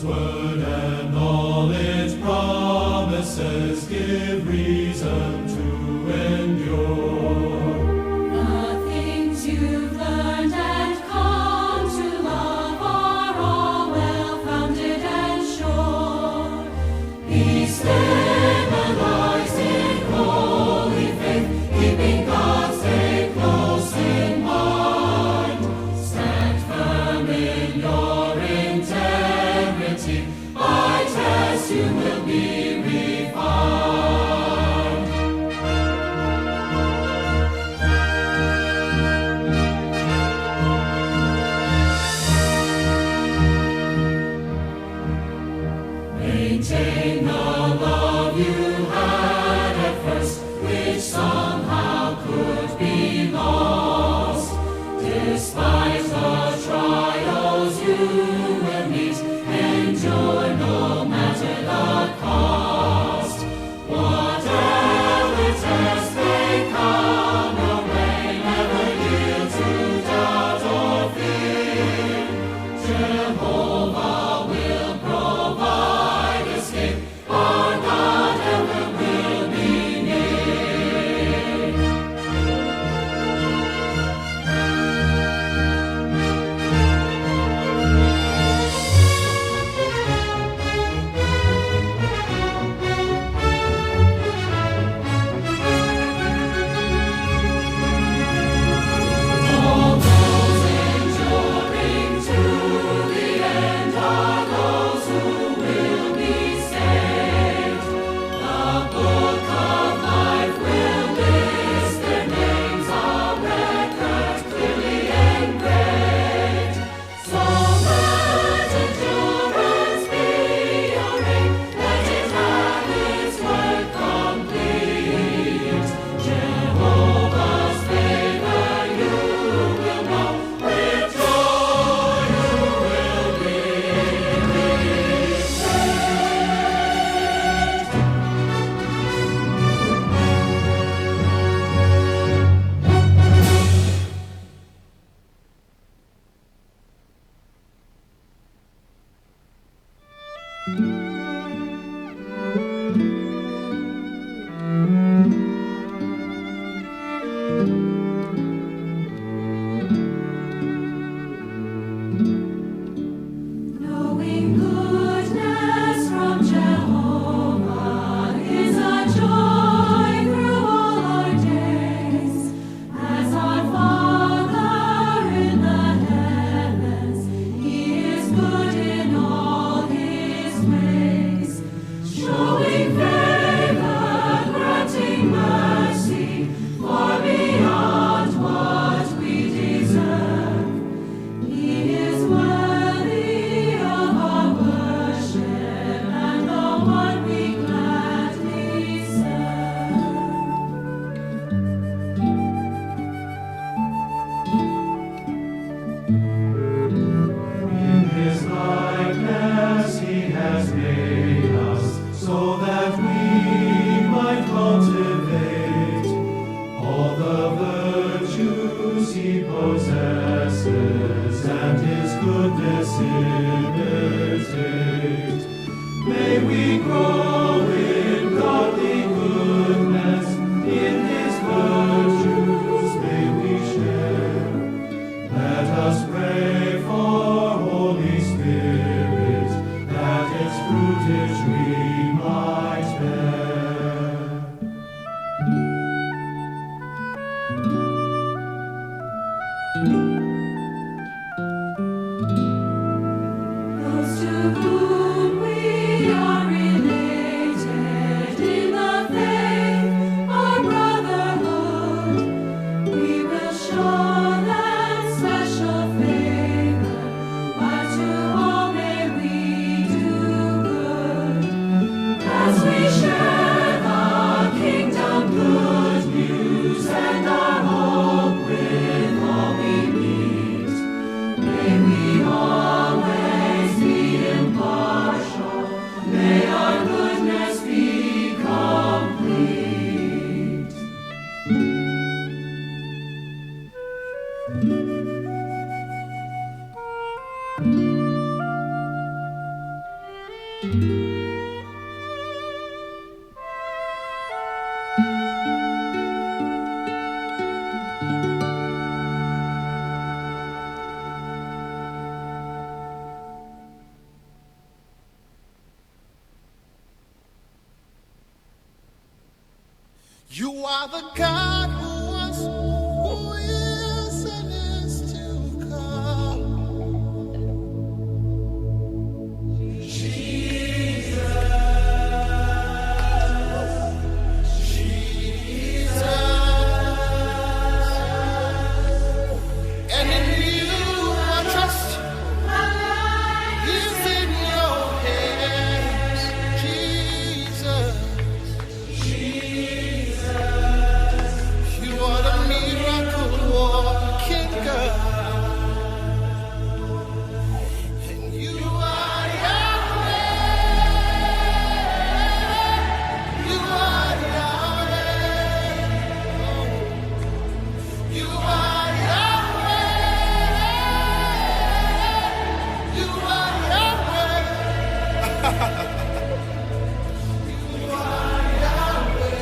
word and all its promises give reason to endure. The things you've learned and come to love are all well-founded and sure. Be stabilized in holy faith, keeping God's day close in mind. Stand firm in your integrity. By test you will be refined. Maintain the love you had at first, which somehow could be lost. Despite the trials you will meet, endure no matter the cost. Whatever tests may come your way, never yield to doubt or fear. Jehovah will provide escape. Our God ever will be near. All those enduring to the end are those who will be saved. The book of life will list their names, a record clearly engraved. So let endurance be your aim, let it have its work complete. Jehovah's favor you will know, with joy you will be Knowing goodness from Jehovah is a joy through all our days. As our Father in the heavens, He is good in all His ways, showing favor, granting mercy, far beyond what we deserve. He is worthy of our worship and the one we gladly serve. In His likeness He has made us, so that we might cultivate all the virtues He possesses, and His goodness imitate. May we grow in godly goodness, in His virtues may we share. Let us pray for Holy Spirit, that its fruitage we might bear. Those to You are the God who was, who is, and is to come. Jesus, and in you I trust. My life is in your hands, Jesus. You are the miracle working God, and you are Yahweh. You are Yahweh. You are Yahweh. You are Yahweh. You are Yahweh.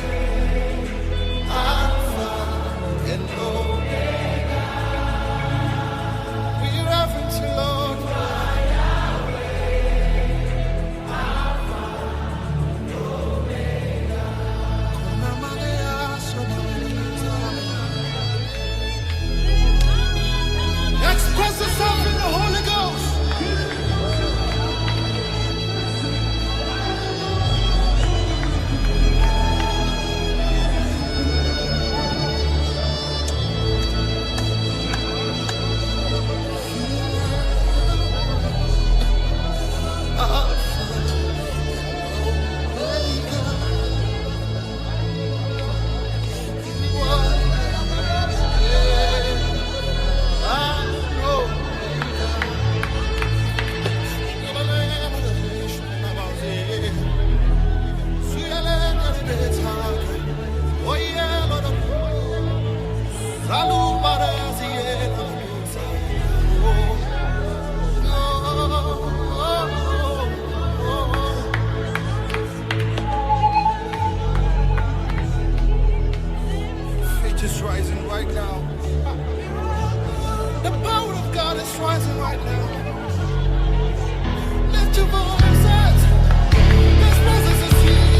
Alpha and Omega. We reverence you, Lord. Express yourself in the Holy Ghost. Faith is rising right now. The power of God is rising right now. Lift your voices. This presence is here.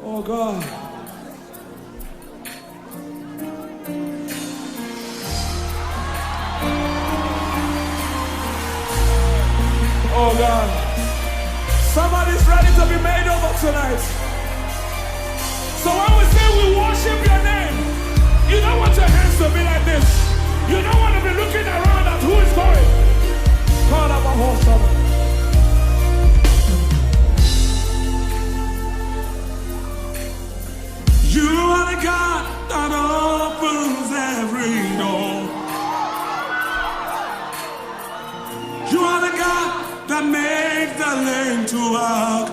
Oh God. shall be made over tonight. So when we say we worship your name, you don't want your hands to be like this. You don't want to be looking around at who is going. Call up a whole summer. You are the God that opens every door. You are the God that makes the lame to walk.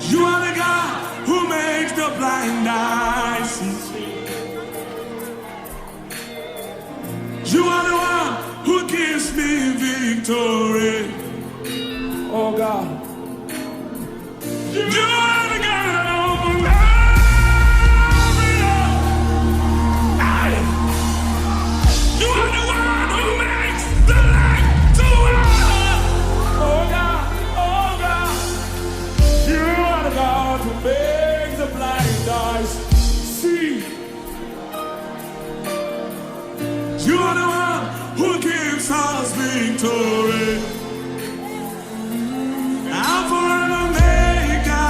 You are the God who makes the blind eyes see. You are the one who gives me victory. Oh God. You are the God that opens every door. You are the one who makes the light to walk. Oh God, oh God. You are the God who makes the blind eyes see. You are the one who gives us victory. Alpha and Omega.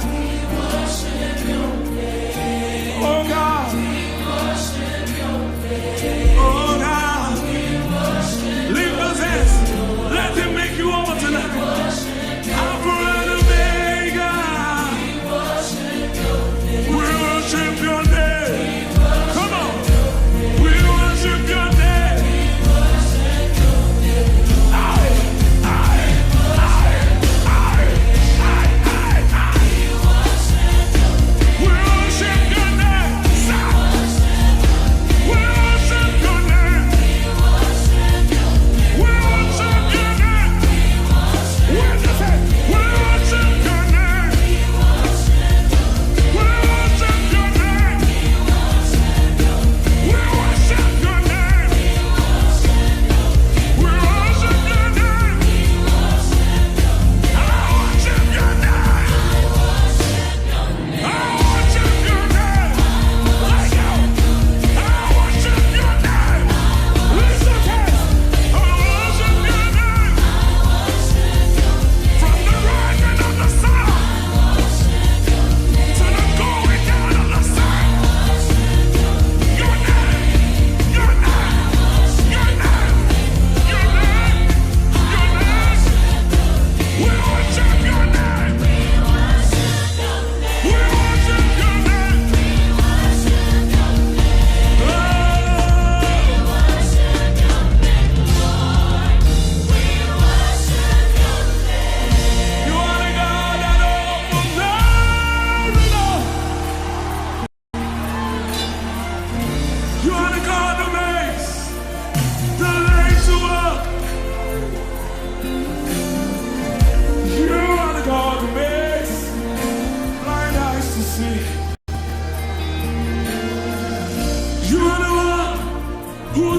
We worship your name. Oh God. We worship your name. Oh God. We worship. Lift those hands. Let him make you over tonight. Alpha and Omega. We worship your name. We worship your name. Come on. We worship your name.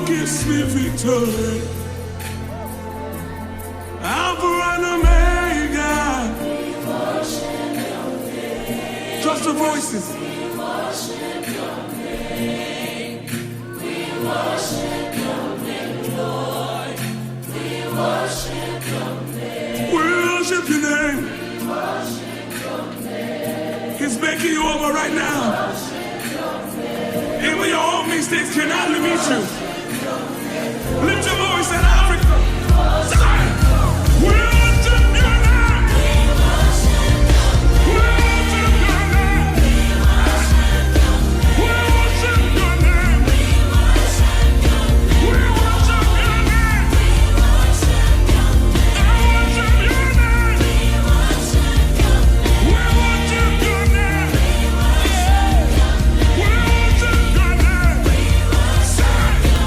Gives me victory. Alpha and Omega. We worship your name. Just the voices. We worship your name. We worship your name, Lord. We worship your name. We worship your name. We worship your name. He's making you over right now. Even your own mistakes cannot limit you. Lift your voice in Africa. Say, we worship your name. We worship your name. We worship your name. We worship your name. We worship your name. We worship your name. We worship your name. We worship your name. Say.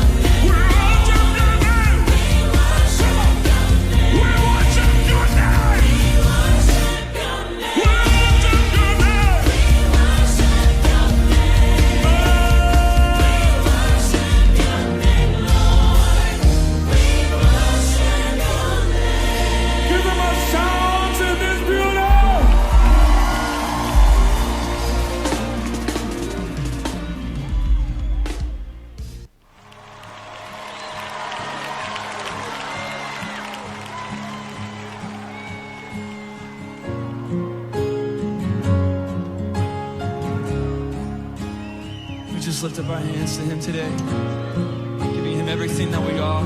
just lift up our hands to him today, giving him everything that we are.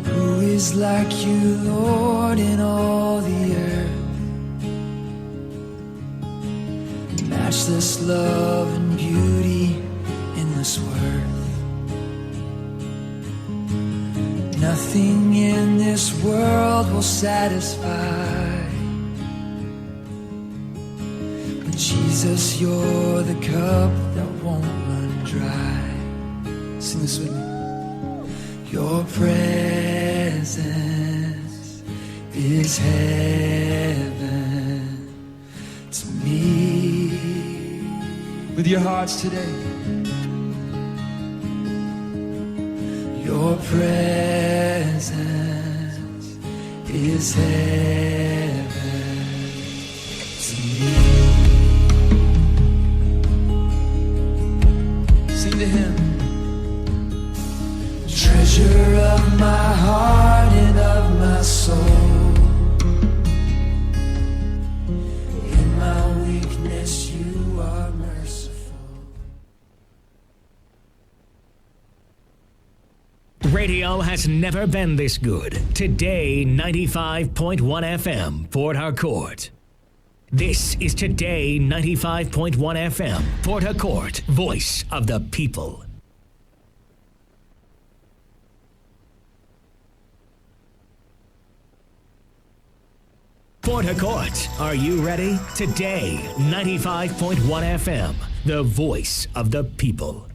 Who is like you, Lord, in all the earth? Matchless love and beauty, endless worth. Nothing in this world will satisfy. But Jesus, you're the cup that won't run dry. Sing this with me. Your presence is heaven to me. With your hearts today. Your presence is heaven to me. Sing to him. Treasure of my heart and of my soul. In my weakness you are merciful. Radio has never been this good. Today 95.1 FM, Port Harcourt. This is Today 95.1 FM, Port Harcourt, voice of the people. Port Harcourt, are you ready? Today 95.1 FM, the voice of the people.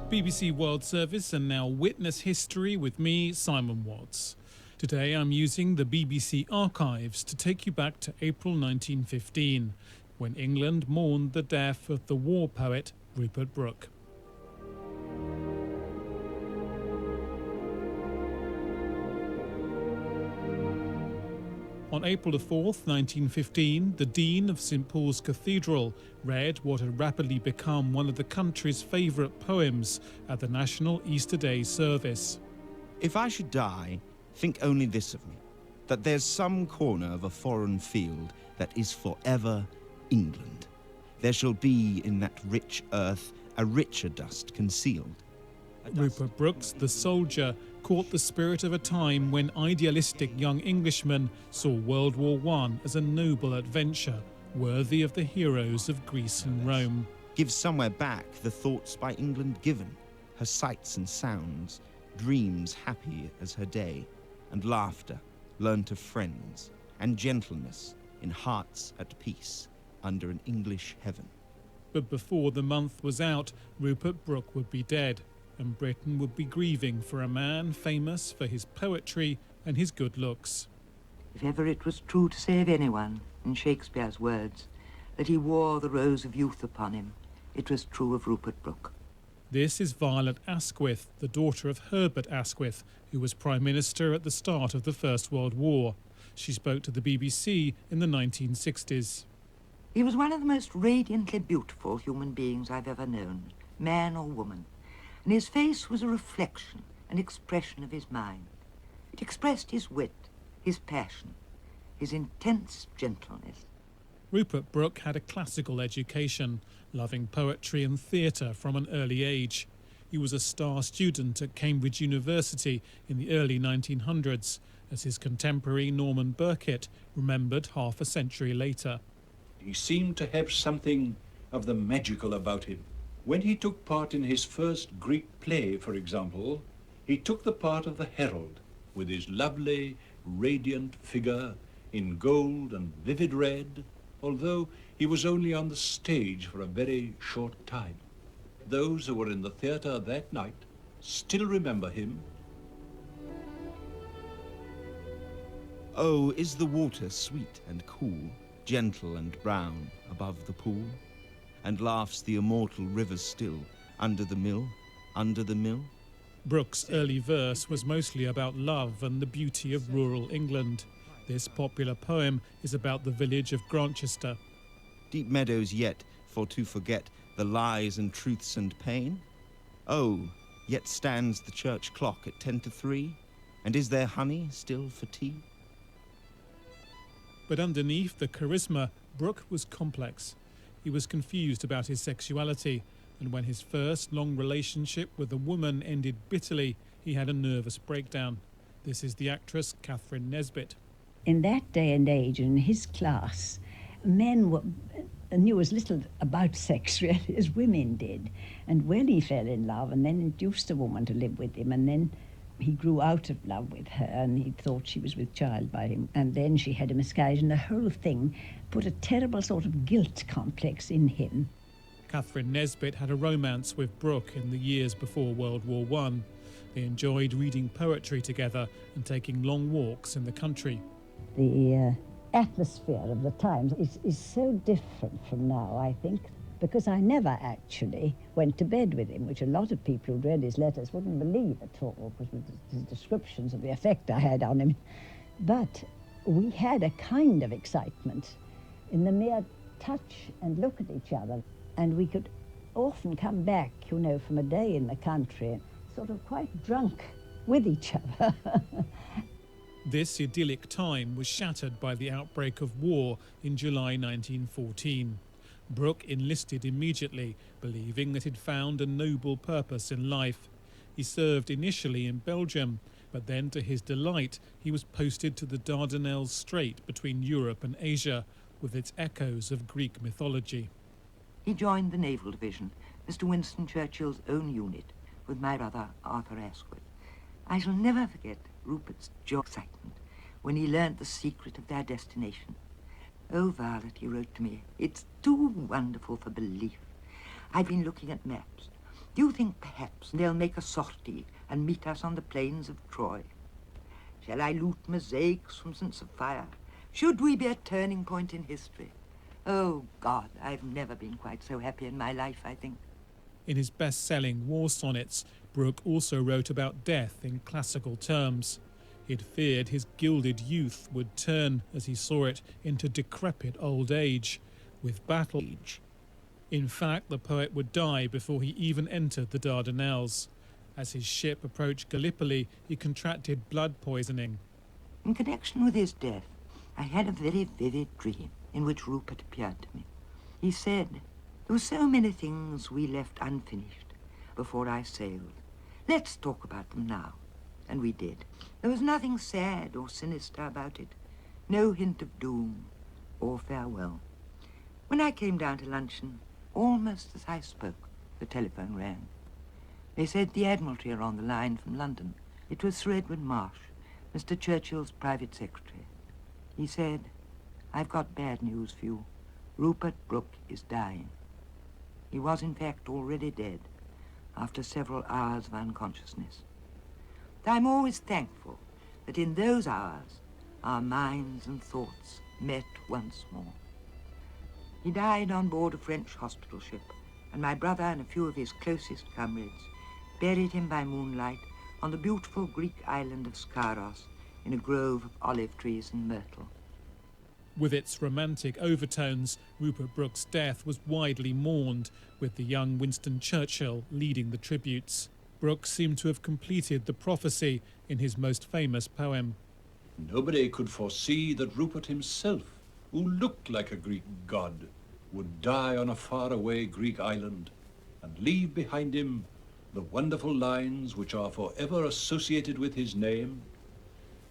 BBC World Service and now Witness History with me, Simon Watts. Today I'm using the BBC archives to take you back to April 1915, when England mourned the death of the war poet Rupert Brooke. On April 4th, 1915, the Dean of St Paul's Cathedral read what had rapidly become one of the country's favourite poems at the National Easter Day service. If I should die, think only this of me, that there's some corner of a foreign field that is forever England. There shall be in that rich earth a richer dust concealed. Rupert Brooke, the soldier, caught the spirit of a time when idealistic young Englishmen saw World War I as a noble adventure, worthy of the heroes of Greece and Rome. Give somewhere back the thoughts by England given, her sights and sounds, dreams happy as her day, and laughter learnt of friends, and gentleness in hearts at peace under an English heaven. But before the month was out, Rupert Brooke would be dead, and Britain would be grieving for a man famous for his poetry and his good looks. If ever it was true to say of anyone, in Shakespeare's words, that he wore the rose of youth upon him, it was true of Rupert Brooke. This is Violet Asquith, the daughter of Herbert Asquith, who was Prime Minister at the start of the First World War. She spoke to the BBC in the 1960s. He was one of the most radiantly beautiful human beings I've ever known, man or woman. And his face was a reflection, an expression of his mind. It expressed his wit, his passion, his intense gentleness. Rupert Brooke had a classical education, loving poetry and theatre from an early age. He was a star student at Cambridge University in the early 1900s, as his contemporary Norman Burkitt remembered half a century later. He seemed to have something of the magical about him. When he took part in his first Greek play, for example, he took the part of the herald, with his lovely, radiant figure in gold and vivid red, although he was only on the stage for a very short time. Those who were in the theatre that night still remember him. Oh, is the water sweet and cool, gentle and brown above the pool? And laughs the immortal river still, under the mill, under the mill? Brooke's early verse was mostly about love and the beauty of rural England. This popular poem is about the village of Grantchester. Deep meadows yet, for to forget the lies and truths and pain? Oh, yet stands the church clock at 10 to 3, And is there honey still for tea? But underneath the charisma, Brooke was complex. He was confused about his sexuality, and when his first long relationship with a woman ended bitterly, he had a nervous breakdown. This is the actress Catherine Nesbitt. In that day and age, in his class, men knew as little about sex really as women did. And when he fell in love and then induced a woman to live with him, and then he grew out of love with her and he thought she was with child by him, and then she had a miscarriage, and the whole thing put a terrible sort of guilt complex in him. Catherine Nesbitt had a romance with Brooke in the years before World War I. They enjoyed reading poetry together and taking long walks in the country. The atmosphere of the times is so different from now, I think, because I never actually went to bed with him, which a lot of people who'd read his letters wouldn't believe at all, because with his descriptions of the effect I had on him. But we had a kind of excitement in the mere touch and look at each other, and we could often come back, you know, from a day in the country, sort of quite drunk with each other. This idyllic time was shattered by the outbreak of war in July 1914. Brooke enlisted immediately, believing that he'd found a noble purpose in life. He served initially in Belgium, but then, to his delight, he was posted to the Dardanelles Strait between Europe and Asia, with its echoes of Greek mythology. He joined the Naval Division, Mr. Winston Churchill's own unit, with my brother Arthur Asquith. I shall never forget Rupert's joy and excitement when he learnt the secret of their destination. "Oh, Violet," he wrote to me, "it's too wonderful for belief. I've been looking at maps. Do you think perhaps they'll make a sortie and meet us on the plains of Troy? Shall I loot mosaics from St. Sophia? Should we be a turning point in history? Oh, God, I've never been quite so happy in my life, I think." In his best-selling war sonnets, Brooke also wrote about death in classical terms. He'd feared his gilded youth would turn, as he saw it, into decrepit old age, with battle. In fact, the poet would die before he even entered the Dardanelles. As his ship approached Gallipoli, he contracted blood poisoning. In connection with his death, I had a very vivid dream in which Rupert appeared to me. He said, "There were so many things we left unfinished before I sailed. Let's talk about them now." And we did. There was nothing sad or sinister about it, no hint of doom or farewell. When I came down to luncheon, almost as I spoke, the telephone rang. They said the Admiralty are on the line from London. It was Sir Edward Marsh, Mr. Churchill's private secretary. He said, "I've got bad news for you. Rupert Brooke is dying." He was, in fact, already dead, after several hours of unconsciousness. I'm always thankful that in those hours our minds and thoughts met once more. He died on board a French hospital ship, and my brother and a few of his closest comrades buried him by moonlight on the beautiful Greek island of Skyros in a grove of olive trees and myrtle. With its romantic overtones, Rupert Brooke's death was widely mourned, with the young Winston Churchill leading the tributes. Brooke seemed to have completed the prophecy in his most famous poem. Nobody could foresee that Rupert himself, who looked like a Greek god, would die on a faraway Greek island and leave behind him the wonderful lines which are forever associated with his name.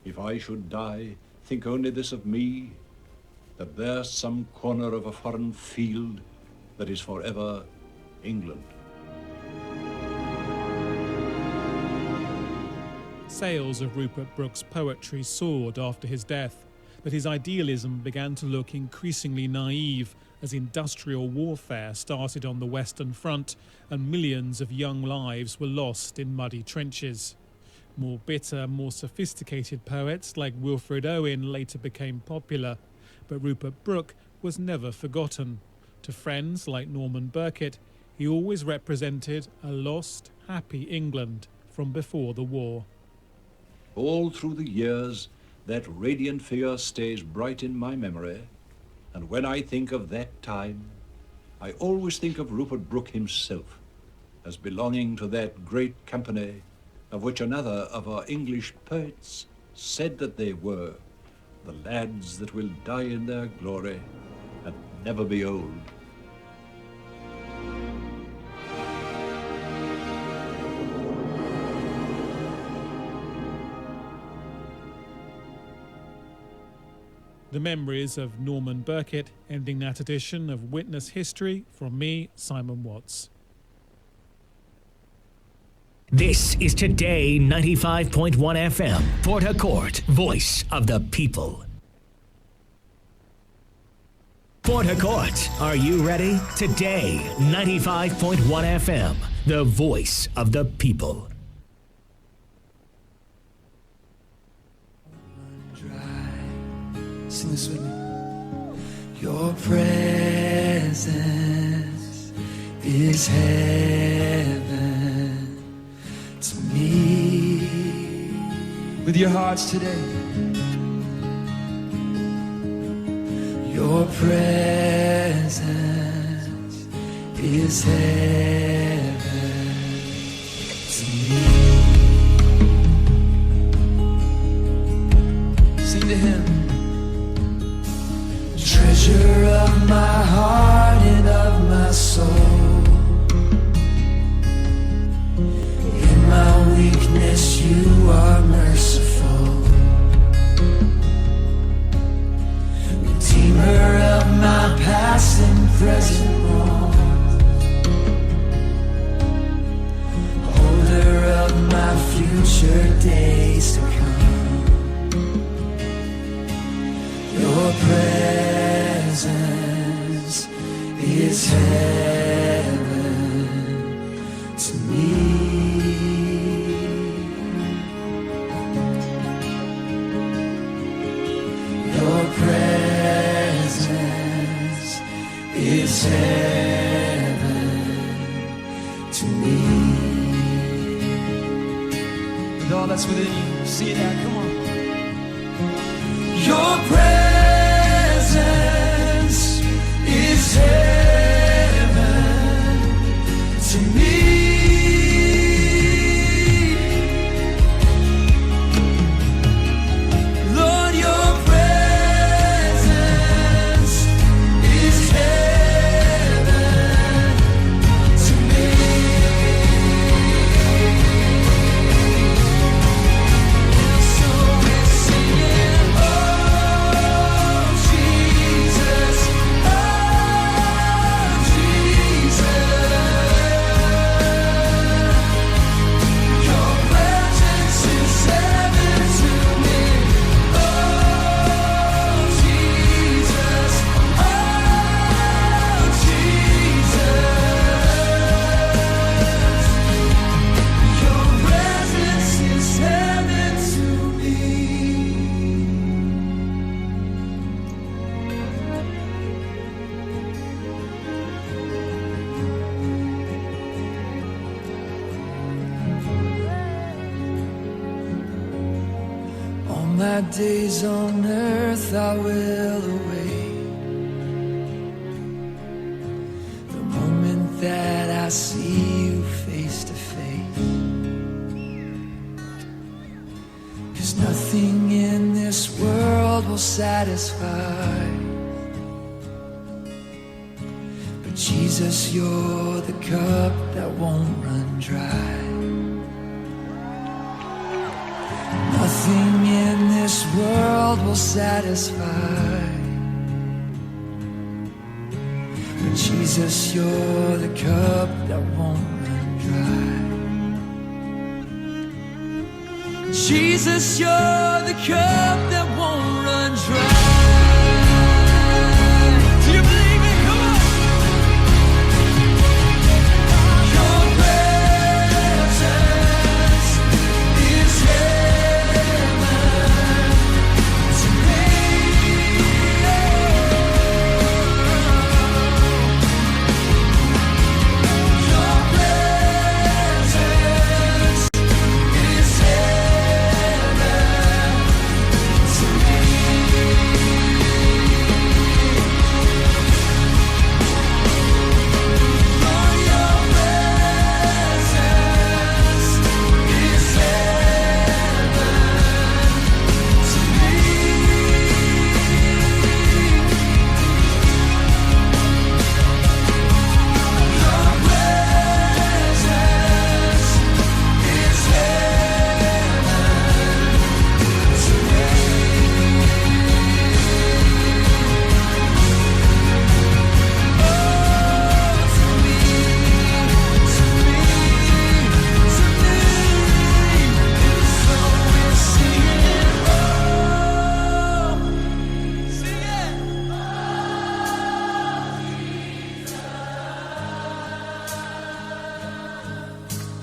"If I should die, think only this of me, that there's some corner of a foreign field that is forever England." Sales of Rupert Brooke's poetry soared after his death, but his idealism began to look increasingly naive as industrial warfare started on the Western Front and millions of young lives were lost in muddy trenches. More bitter, more sophisticated poets like Wilfred Owen later became popular, but Rupert Brooke was never forgotten. To friends like Norman Burkett, he always represented a lost, happy England from before the war. All through the years, that radiant figure stays bright in my memory, and when I think of that time, I always think of Rupert Brooke himself as belonging to that great company of which another of our English poets said that they were the lads that will die in their glory and never be old. The memories of Norman Burkett, ending that edition of Witness History from me, Simon Watts. This is Today 95.1 FM, Port Harcourt, voice of the people. Port Harcourt, are you ready? Today 95.1 FM, the voice of the people. Sing this with me. Your presence is heaven to me. With your hearts today. Your presence is heaven to me. Sing to him. Treasure of my heart and of my soul. In my weakness you are merciful. Redeemer of my past and present wrongs. Holder of my future days to come. Your presence is heaven to me. Your presence is heaven to me. With all that's within you, see that, come on. Your presence is heaven to me. Lord, your presence is heaven to me. So we're singing, oh Jesus, oh Jesus. Your presence is heaven to me. Oh Jesus, oh Jesus. Your presence is heaven to me. All my days on earth I will await the moment that I see you face to face. 'Cause nothing in this world will satisfy. But Jesus, you're the cup that won't run dry. Nothing in this world will satisfy. But Jesus, you're the cup that won't run dry. Jesus, you're the cup that won't run dry. Do you believe it? Come on. Your presence is heaven to me. Your presence is heaven to me.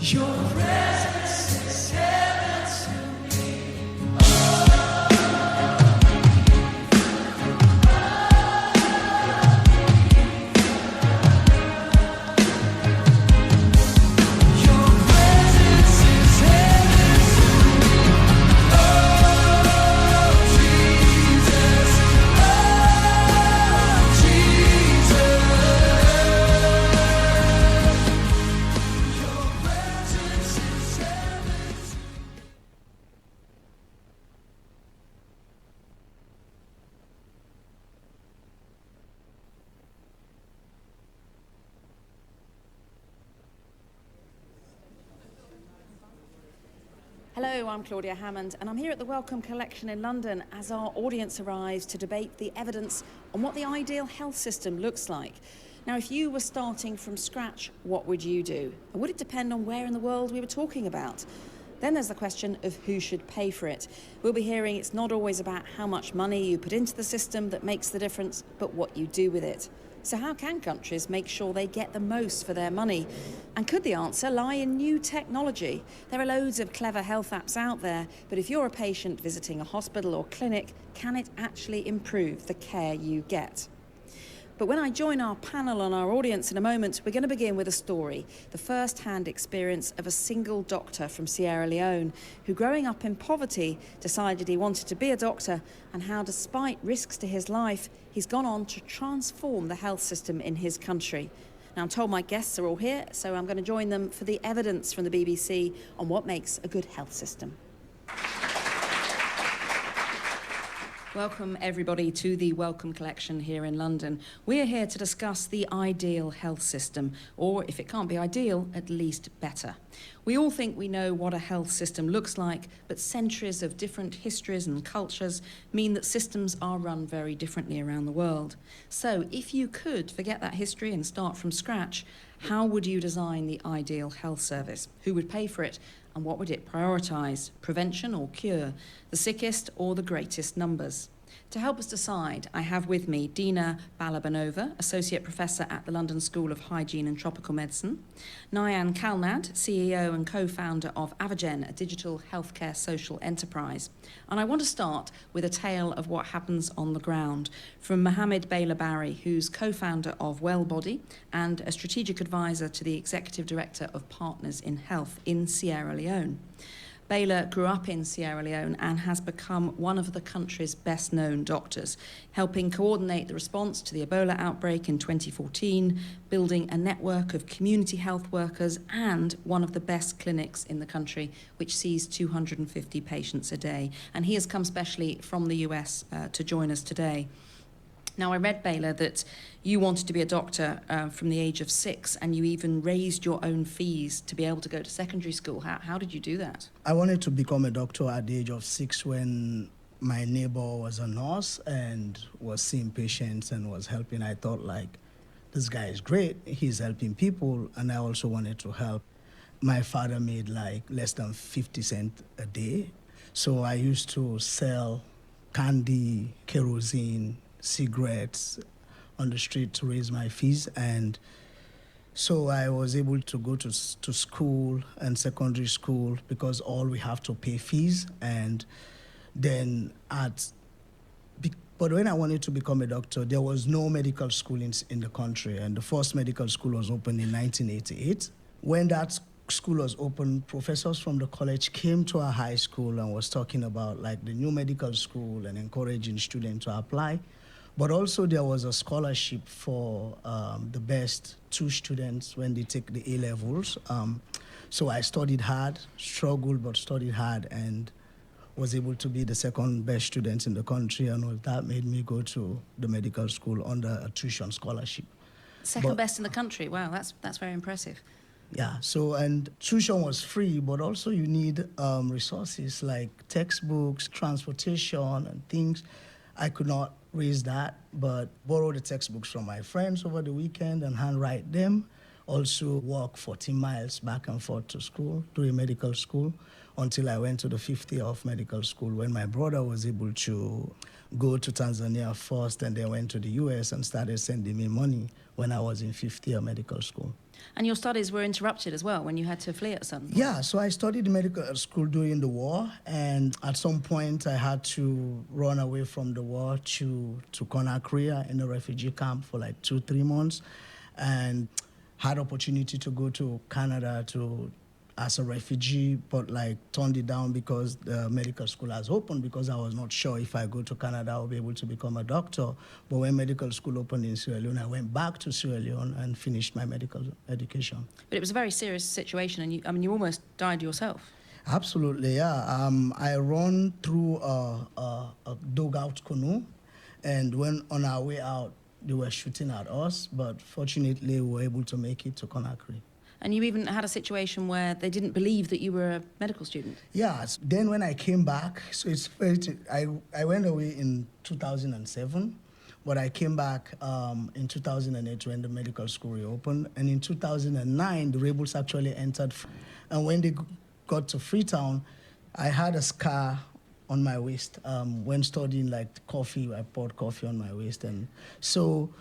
Your presence is heaven to me. Your presence is heaven to me. Oh, Jesus. Oh, Jesus. Your presence is heaven to me. Hello, I'm Claudia Hammond, and I'm here at the Wellcome Collection in London as our audience arrives to debate the evidence on what the ideal health system looks like. Now, if you were starting from scratch, what would you do? And would it depend on where in the world we were talking about? Then there's the question of who should pay for it. We'll be hearing it's not always about how much money you put into the system that makes the difference, but what you do with it. So how can countries make sure they get the most for their money? And could the answer lie in new technology? There are loads of clever health apps out there, but if you're a patient visiting a hospital or clinic, can it actually improve the care you get? But when I join our panel and our audience in a moment, we're going to begin with a story, the first-hand experience of a single doctor from Sierra Leone who, growing up in poverty, decided he wanted to be a doctor, and how, despite risks to his life, he's gone on to transform the health system in his country. Now, I'm told my guests are all here, so I'm going to join them for the evidence from the BBC on what makes a good health system. Welcome everybody to the Wellcome Collection here in London. We're here to discuss the ideal health system, or if it can't be ideal, at least better. We all think we know what a health system looks like, but centuries of different histories and cultures mean that systems are run very differently around the world. So if you could forget that history and start from scratch, how would you design the ideal health service? Who would pay for it? And what would it prioritise? Prevention or cure? The sickest or the greatest numbers? To help us decide, I have with me Dina Balabanova, Associate Professor at the London School of Hygiene and Tropical Medicine, Nyan Kalnad, CEO and co-founder of Avagen, a digital healthcare social enterprise. And I want to start with a tale of what happens on the ground from Mohamed Baylor Barry, who's co-founder of Wellbody and a strategic advisor to the Executive Director of Partners in Health in Sierra Leone. Baylor grew up in Sierra Leone and has become one of the country's best-known doctors, helping coordinate the response to the Ebola outbreak in 2014, building a network of community health workers and one of the best clinics in the country, which sees 250 patients a day. And he has come specially from the US to join us today. Now, I read, Baylor, that you wanted to be a doctor from the age of 6, and you even raised your own fees to be able to go to secondary school. How did you do that? I wanted to become a doctor at the age of 6 when my neighbor was a nurse and was seeing patients and was helping. I thought, like, this guy is great. He's helping people, and I also wanted to help. My father made, like, less than 50 cents a day, so I used to sell candy, kerosene, cigarettes on the street to raise my fees. And so I was able to go to school and secondary school because all we have to pay fees. And then but when I wanted to become a doctor, there was no medical school in the country, and the first medical school was opened in 1988. When that school was open, professors from the college came to our high school and was talking about, like, the new medical school and encouraging students to apply. But also there was a scholarship for the best 2 students when they take the A-levels. So I studied hard, struggled, but studied hard, and was able to be the second best student in the country. And that made me go to the medical school under a tuition scholarship. Second best in the country? Wow, that's very impressive. Yeah, so, and tuition was free, but also you need resources like textbooks, transportation, and things. I could not raise that, but borrow the textbooks from my friends over the weekend and handwrite them, also walk 40 miles back and forth to school, to a medical school, until I went to the 5th year of medical school when my brother was able to go to Tanzania first and then went to the US and started sending me money when I was in 5th year medical school. And your studies were interrupted as well when you had to flee at some point? Yeah, so I studied medical school during the war, and at some point I had to run away from the war to Conakry in a refugee camp for like 2-3 months, and had opportunity to go to Canada as a refugee, but like turned it down because the medical school has opened, because I was not sure if I go to Canada I'll be able to become a doctor. But when medical school opened in Sierra Leone, I went back to Sierra Leone and finished my medical education. But it was a very serious situation, and you almost died yourself. Absolutely, yeah. I ran through a dugout canoe, and when on our way out, they were shooting at us, but fortunately we were able to make it to Conakry. And you even had a situation where they didn't believe that you were a medical student. Yeah, then when I came back, so I went away in 2007, but I came back in 2008 when the medical school reopened. And in 2009, the rebels actually entered. And when they got to Freetown, I had a scar on my waist. When studying like coffee, I poured coffee on my waist. And so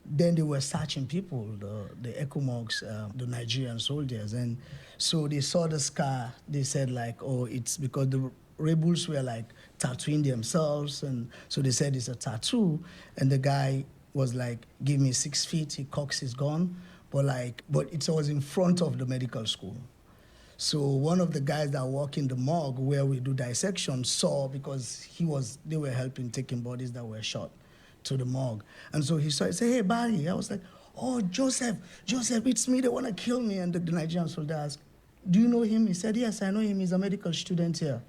then they were searching people, the Ecomogs, the Nigerian soldiers. And so they saw the scar. They said like, oh, it's because the rebels were like tattooing themselves. And so they said it's a tattoo. And the guy was like, give me 6 feet. He cocks his gun. But it was in front of the medical school. So one of the guys that work in the morgue where we do dissection saw, because they were helping taking bodies that were shot to the morgue. And so he said, hey, Barry. I was like, oh, Joseph, it's me. They want to kill me. And the Nigerian soldier asked, do you know him? He said, yes, I know him. He's a medical student here.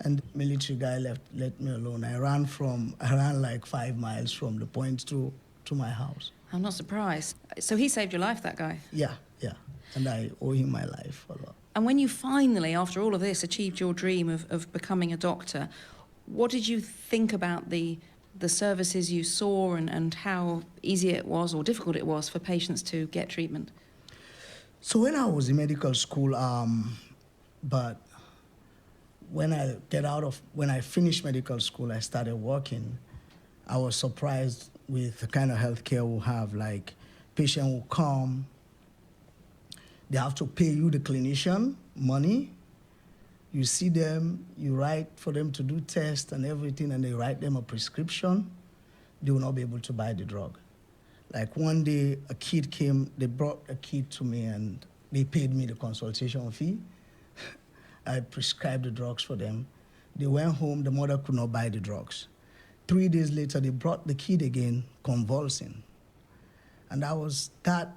And the military guy let me alone. I ran like 5 miles from the point to my house. I'm not surprised. So he saved your life, that guy? Yeah. And I owe him my life a lot. And when you finally, after all of this, achieved your dream of becoming a doctor, what did you think about the services you saw and how easy it was or difficult it was for patients to get treatment? So when I was in medical school, but when I finished medical school, I started working. I was surprised with the kind of healthcare we have. Like, patient will come, they have to pay you, the clinician, money. You see them, you write for them to do tests and everything, and they write them a prescription. They will not be able to buy the drug. Like one day, a kid came, they brought a kid to me and they paid me the consultation fee. I prescribed the drugs for them. They went home, the mother could not buy the drugs. 3 days later, they brought the kid again, convulsing. And that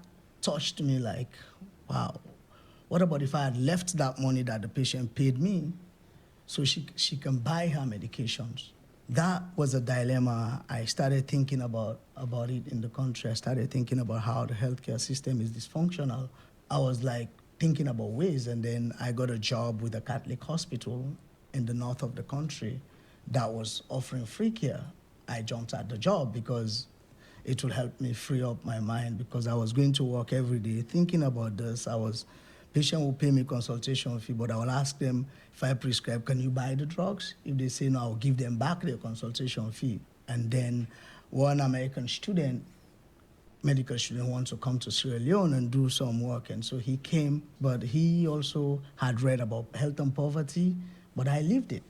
touched me like, wow. What about if I had left that money that the patient paid me so she can buy her medications? That was a dilemma. I started thinking about it in the country. I started thinking about how the healthcare system is dysfunctional. I was like thinking about ways, and then I got a job with a Catholic hospital in the north of the country that was offering free care. I jumped at the job because it would help me free up my mind, because I was going to work every day thinking about this. Patient will pay me consultation fee, but I will ask them, if I prescribe, can you buy the drugs? If they say no, I'll give them back their consultation fee. And then one American medical student wants to come to Sierra Leone and do some work. And so he came, but he also had read about health and poverty, but I lived it.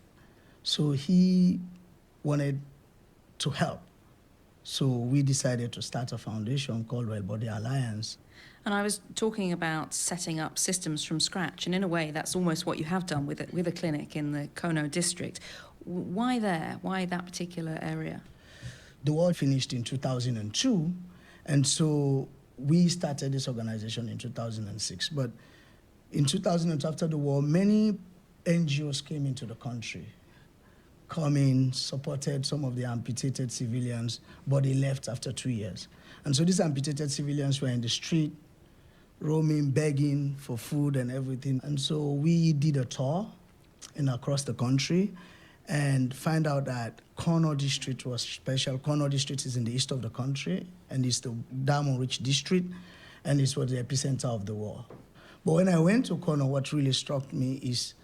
So he wanted to help. So we decided to start a foundation called Well Body Alliance. And I was talking about setting up systems from scratch, and in a way that's almost what you have done with a clinic in the Kono district. Why there? Why that particular area? The war finished in 2002, and so we started this organization in 2006. But in 2002, after the war, many NGOs came into the country, supported some of the amputated civilians, but they left after 2 years. And so these amputated civilians were in the street, roaming, begging for food and everything. And so we did a tour across the country and find out that Kono district was special. Kono district is in the east of the country, and it's the diamond-rich district. and this was the epicenter of the war. But when I went to Kono, what really struck me is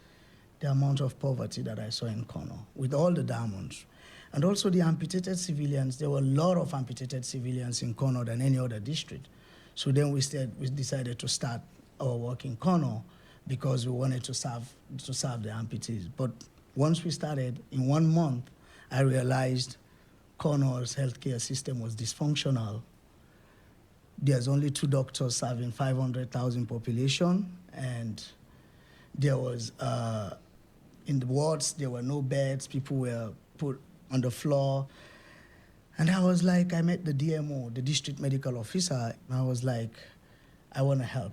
the amount of poverty that I saw in Kono, with all the diamonds. And also the amputated civilians. There were a lot of amputated civilians in Kono than any other district. So then we decided to start our work in Kono because we wanted to serve the amputees. But once we started, in 1 month, I realized Kono's healthcare system was dysfunctional. There's only 2 doctors serving 500,000 population, and there was, in the wards, there were no beds, people were put on the floor. And I was like, I met the DMO, the district medical officer, and I was like, I want to help.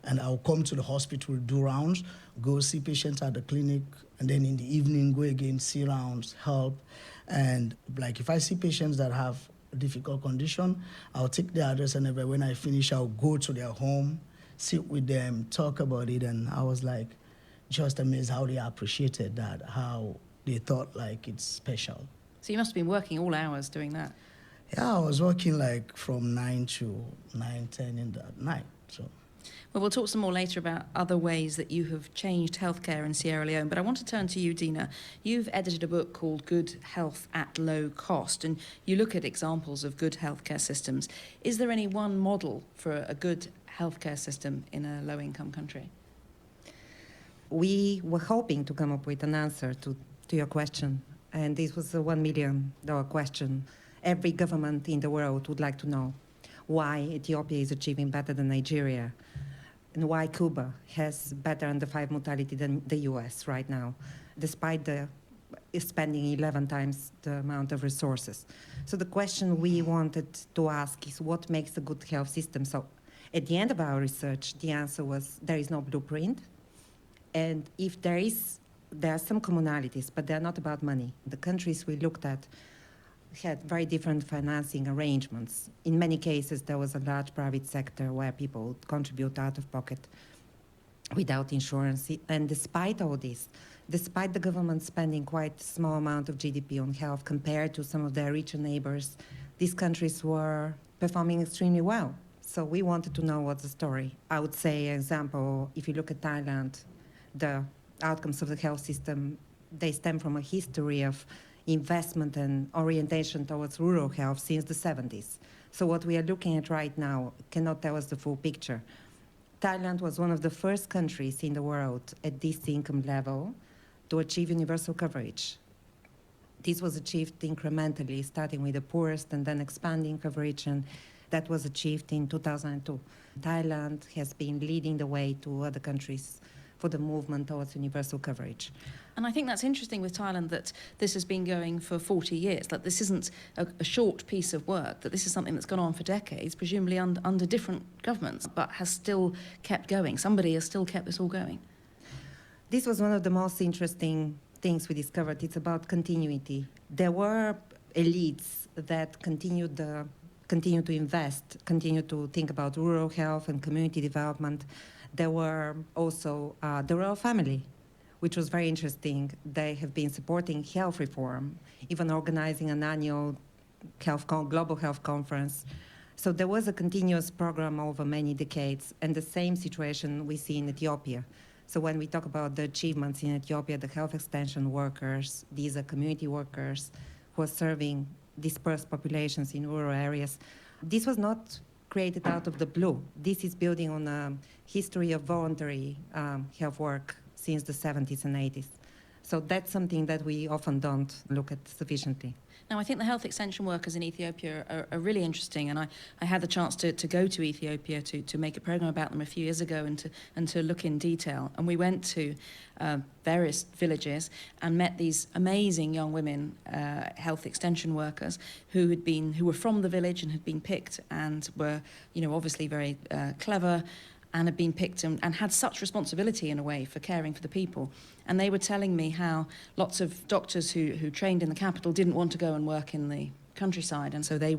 And I'll come to the hospital, do rounds, go see patients at the clinic, and then in the evening, go again, see rounds, help. And like if I see patients that have a difficult condition, I'll take their address, and when I finish, I'll go to their home, sit with them, talk about it. And I was like, just amazed how they appreciated that, how they thought like it's special. So you must have been working all hours doing that. Yeah, I was working like from 9 to 9, 10 in the night, so. Well, we'll talk some more later about other ways that you have changed healthcare in Sierra Leone, but I want to turn to you, Dina. You've edited a book called Good Health at Low Cost, and you look at examples of good healthcare systems. Is there any one model for a good healthcare system in a low-income country? We were hoping to come up with an answer to your question, and this was a $1 million question. Every government in the world would like to know why Ethiopia is achieving better than Nigeria, and why Cuba has better under 5 mortality than the US right now, despite the spending 11 times the amount of resources. So the question we wanted to ask is what makes a good health system? So at the end of our research, the answer was there is no blueprint. And if there are some commonalities, but they're not about money. The countries we looked at had very different financing arrangements. In many cases, there was a large private sector where people would contribute out of pocket without insurance. And despite all this, despite the government spending quite a small amount of GDP on health compared to some of their richer neighbors, these countries were performing extremely well. So we wanted to know what's the story. I would say, example, if you look at Thailand, the outcomes of the health system, they stem from a history of investment and orientation towards rural health since the 70s. So what we are looking at right now cannot tell us the full picture. Thailand was one of the first countries in the world at this income level to achieve universal coverage. This was achieved incrementally, starting with the poorest and then expanding coverage, and that was achieved in 2002. Thailand has been leading the way to other countries for the movement towards universal coverage. And I think that's interesting with Thailand, that this has been going for 40 years, that this isn't a short piece of work, that this is something that's gone on for decades, presumably under different governments, but has still kept going. Somebody has still kept this all going. This was one of the most interesting things we discovered. It's about continuity. There were elites that continued to invest, continued to think about rural health and community development. There were also the royal family, which was very interesting. They have been supporting health reform, even organizing an annual global health conference. So there was a continuous program over many decades, and the same situation we see in Ethiopia. So when we talk about the achievements in Ethiopia, the health extension workers, these are community workers who are serving dispersed populations in rural areas. This was not created out of the blue. This is building on a history of voluntary health work since the 70s and 80s. So that's something that we often don't look at sufficiently. Now, I think the health extension workers in Ethiopia are really interesting, and I had the chance to go to Ethiopia to make a program about them a few years ago and to look in detail. And we went to various villages and met these amazing young women, health extension workers, who were from the village and had been picked and were, obviously very clever, and had been picked and had such responsibility in a way for caring for the people. And they were telling me how lots of doctors who trained in the capital didn't want to go and work in the countryside, and so they